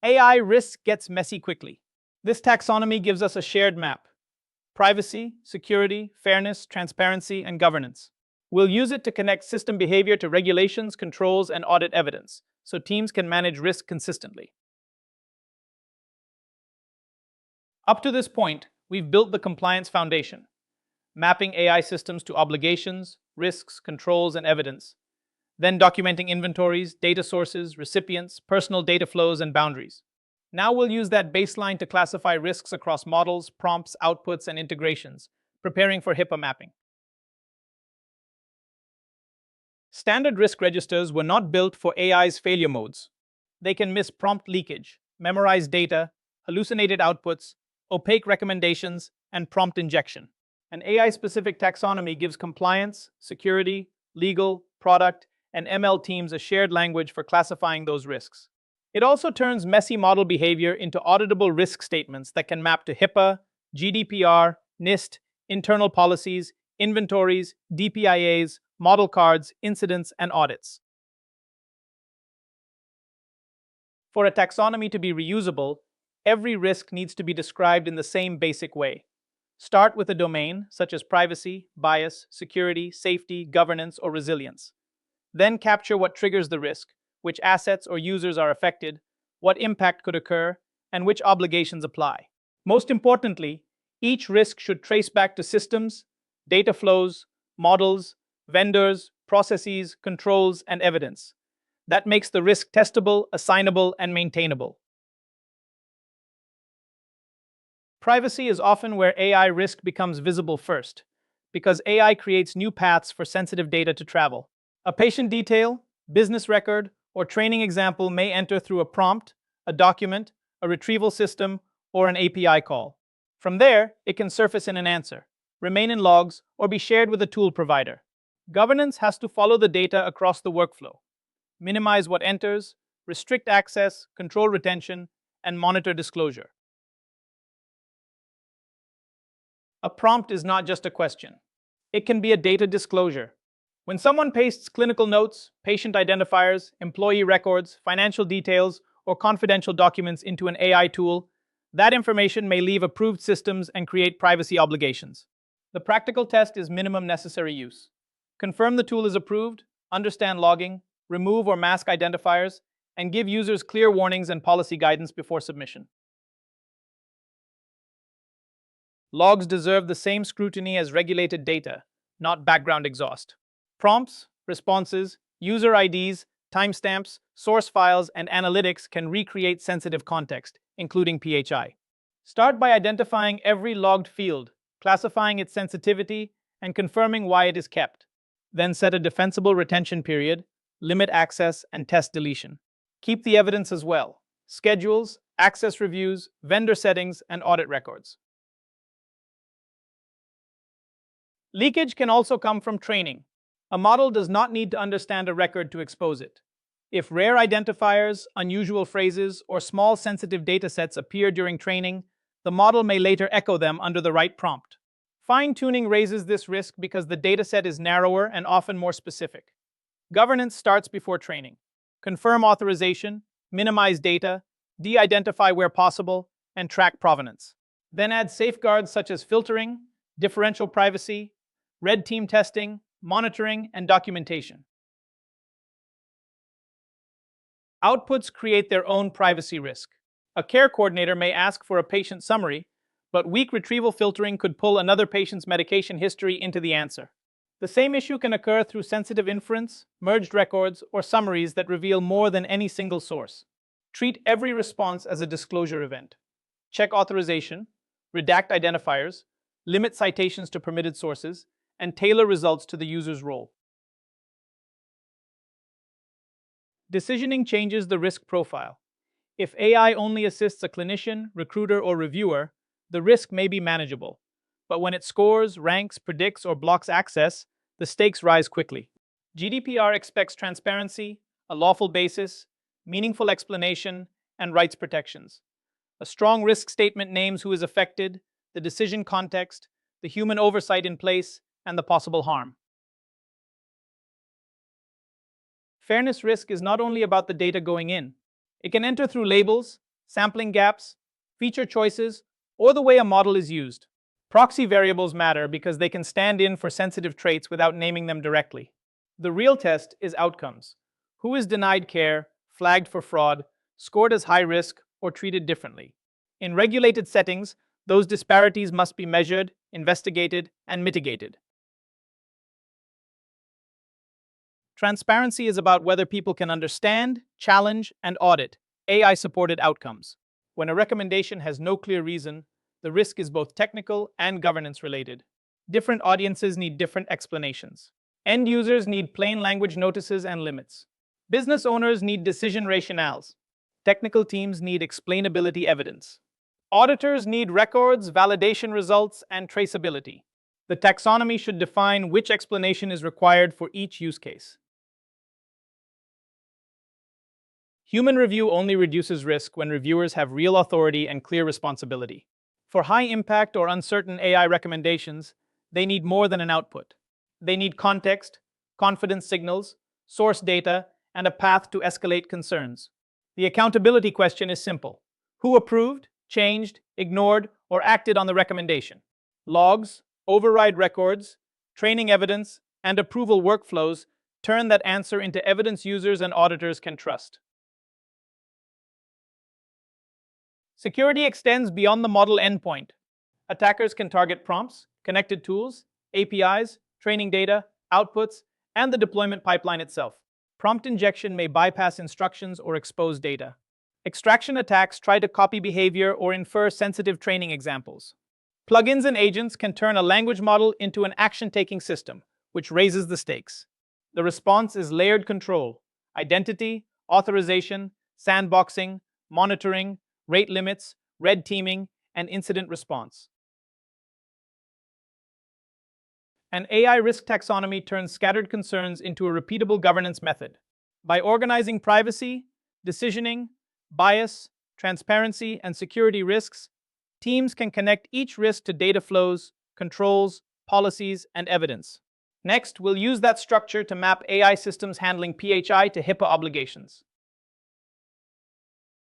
AI risk gets messy quickly. This taxonomy gives us a shared map: privacy, security, fairness, transparency, and governance. We'll use it to connect system behavior to regulations, controls, and audit evidence, so teams can manage risk consistently. Up to this point, we've built the compliance foundation, mapping AI systems to obligations, risks, controls, and evidence, then documenting inventories, data sources, recipients, personal data flows, and boundaries. Now we'll use that baseline to classify risks across models, prompts, outputs, and integrations, preparing for HIPAA mapping. Standard risk registers were not built for AI's failure modes. They can miss prompt leakage, memorize data, hallucinated outputs, opaque recommendations, and prompt injection. An AI-specific taxonomy gives compliance, security, legal, product, and ML teams a shared language for classifying those risks. It also turns messy model behavior into auditable risk statements that can map to HIPAA, GDPR, NIST, internal policies, inventories, DPIAs, model cards, incidents, and audits. For a taxonomy to be reusable, every risk needs to be described in the same basic way. Start with a domain, such as privacy, bias, security, safety, governance, or resilience. Then capture what triggers the risk, which assets or users are affected, what impact could occur, and which obligations apply. Most importantly, each risk should trace back to systems, data flows, models, vendors, processes, controls, and evidence. That makes the risk testable, assignable, and maintainable. Privacy is often where AI risk becomes visible first, because AI creates new paths for sensitive data to travel. A patient detail, business record, or training example may enter through a prompt, a document, a retrieval system, or an API call. From there, it can surface in an answer, remain in logs, or be shared with a tool provider. Governance has to follow the data across the workflow, minimize what enters, restrict access, control retention, and monitor disclosure. A prompt is not just a question. It can be a data disclosure. When someone pastes clinical notes, patient identifiers, employee records, financial details, or confidential documents into an AI tool, that information may leave approved systems and create privacy obligations. The practical test is minimum necessary use. Confirm the tool is approved, understand logging, remove or mask identifiers, and give users clear warnings and policy guidance before submission. Logs deserve the same scrutiny as regulated data, not background exhaust. Prompts, responses, user IDs, timestamps, source files, and analytics can recreate sensitive context, including PHI. Start by identifying every logged field, classifying its sensitivity, and confirming why it is kept. Then set a defensible retention period, limit access, and test deletion. Keep the evidence as well: schedules, access reviews, vendor settings, and audit records. Leakage can also come from training. A model does not need to understand a record to expose it. If rare identifiers, unusual phrases, or small sensitive datasets appear during training, the model may later echo them under the right prompt. Fine-tuning raises this risk because the dataset is narrower and often more specific. Governance starts before training. Confirm authorization, minimize data, de-identify where possible, and track provenance. Then add safeguards such as filtering, differential privacy, red team testing, monitoring, and documentation. Outputs create their own privacy risk. A care coordinator may ask for a patient summary, but weak retrieval filtering could pull another patient's medication history into the answer. The same issue can occur through sensitive inference, merged records, or summaries that reveal more than any single source. Treat every response as a disclosure event. Check authorization, redact identifiers, limit citations to permitted sources, and tailor results to the user's role. Decisioning changes the risk profile. If AI only assists a clinician, recruiter, or reviewer, the risk may be manageable. But when it scores, ranks, predicts, or blocks access, the stakes rise quickly. GDPR expects transparency, a lawful basis, meaningful explanation, and rights protections. A strong risk statement names who is affected, the decision context, the human oversight in place, and the possible harm. Fairness risk is not only about the data going in. It can enter through labels, sampling gaps, feature choices, or the way a model is used. Proxy variables matter because they can stand in for sensitive traits without naming them directly. The real test is outcomes. Who is denied care, flagged for fraud, scored as high risk, or treated differently? In regulated settings, those disparities must be measured, investigated, and mitigated. Transparency is about whether people can understand, challenge, and audit AI-supported outcomes. When a recommendation has no clear reason, the risk is both technical and governance-related. Different audiences need different explanations. End users need plain language notices and limits. Business owners need decision rationales. Technical teams need explainability evidence. Auditors need records, validation results, and traceability. The taxonomy should define which explanation is required for each use case. Human review only reduces risk when reviewers have real authority and clear responsibility. For high-impact or uncertain AI recommendations, they need more than an output. They need context, confidence signals, source data, and a path to escalate concerns. The accountability question is simple. Who approved, changed, ignored, or acted on the recommendation? Logs, override records, training evidence, and approval workflows turn that answer into evidence users and auditors can trust. Security extends beyond the model endpoint. Attackers can target prompts, connected tools, APIs, training data, outputs, and the deployment pipeline itself. Prompt injection may bypass instructions or expose data. Extraction attacks try to copy behavior or infer sensitive training examples. Plugins and agents can turn a language model into an action-taking system, which raises the stakes. The response is layered control: identity, authorization, sandboxing, monitoring, rate limits, red teaming, and incident response. An AI risk taxonomy turns scattered concerns into a repeatable governance method. By organizing privacy, decisioning, bias, transparency, and security risks, teams can connect each risk to data flows, controls, policies, and evidence. Next, we'll use that structure to map AI systems handling PHI to HIPAA obligations.